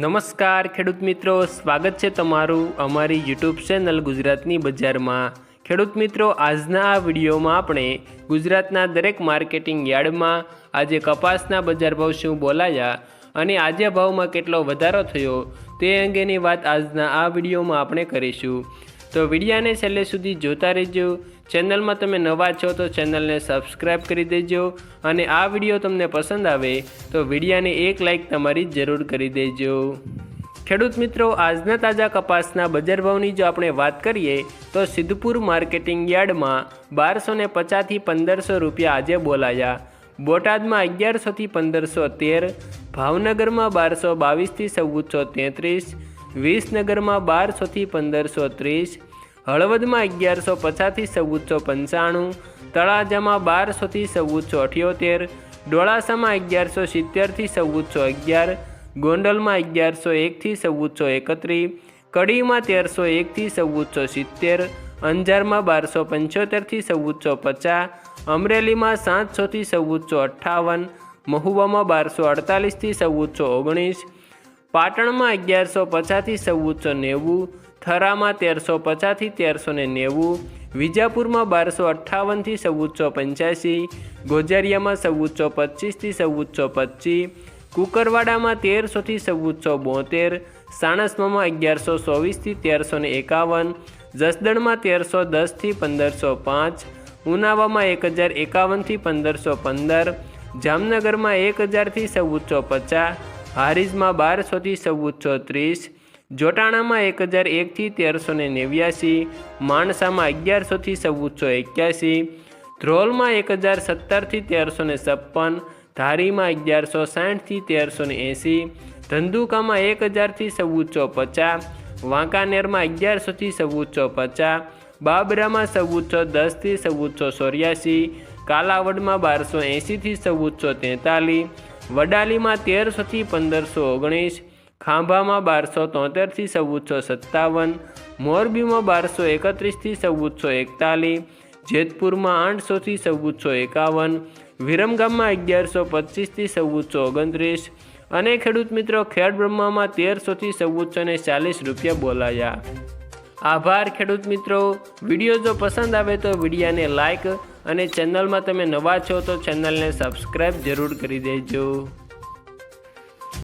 નમસ્કાર ખેડૂત મિત્રો, સ્વાગત છે તમારું અમારી યુટ્યુબ ચેનલ ગુજરાતની બજારમાં। ખેડૂત મિત્રો, આજના આ વિડીયોમાં આપણે ગુજરાતના દરેક માર્કેટિંગ યાર્ડમાં આજે કપાસના બજાર ભાવ શું બોલાયા અને આજે ભાવમાં કેટલો વધારો થયો તે અંગેની વાત આજના આ વિડીયોમાં આપણે કરીશું। તો વિડીયોને છેલ્લે સુધી જોતા રહેજો। ચેનલમાં તમે નવા છો તો ચેનલને સબસ્ક્રાઈબ કરી દેજો અને આ વિડીયો તમને પસંદ આવે તો વિડીયોને એક લાઈક તમારી જરૂર કરી દેજો। ખેડૂત મિત્રો, આજના તાજા કપાસના બજાર ભાવની જો આપણે વાત કરીએ તો સિદ્ધપુર માર્કેટિંગ યાર્ડમાં 1250 થી 1500 રૂપિયા આજે બોલાયા। બોટાદમાં 1100 થી 1513, ભાવનગરમાં 1222 થી 1433, વિસનગરમાં 1200 થી 1530, હળવદમાં 1150 થી 1495, તળાજામાં 1200 થી 1478, ડોળાસામાં 1170 થી 1411, ગોંડલમાં 1101 થી 1431, કડીમાં 1301 થી 1470, અંજારમાં 1275 થી 1450, અમરેલીમાં 700 થી 1458, મહુવામાં 1248 થી 1419, પાટણમાં 1150 થી 1490, થરામાં 1350 થી 1390, વિજાપુરમાં 1258 થી 1485, ગોજારિયામાં 1425 થી 1425, કુકરવાડામાં 1300 થી 1472, સાણસમામાં 1124 થી 1351, જસદણમાં 1310 થી 1505, ઉનાવામાં 1051 થી 1515, જામનગરમાં 1000 થી 1450, હારીજમાં 1200 થી 1430, જોટાણામાં 1001 થી 1389, માણસામાં 1100 થી 1481, ધ્રોલમાં 1017 થી 1356, ધારીમાં 1160 થી 1380, ધંધુકામાં 1000 થી 1450, વાંકાનેરમાં 1100 થી 1450, બાબરામાં 1410 થી 1484, કાલાવડમાં 1280 થી 1443, વડાલીમાં 1300 થી 1519, ખાંભામાં 1273 થી 1457, મોરબીમાં 1231 થી 1441, જેતપુરમાં 800 થી 1451, વિરમગામમાં 1125 થી 1429 અને ખેડૂત મિત્રો ખેડબ્રહ્મામાં 1300 થી 1440 રૂપિયા બોલાયા। આભાર ખેડૂત મિત્રો। વિડીયો જો પસંદ આવે તો વિડીયોને લાઈક અને ચેનલમાં તમે નવા છો તો ચેનલને સબસ્ક્રાઈબ જરૂર કરી દેજો।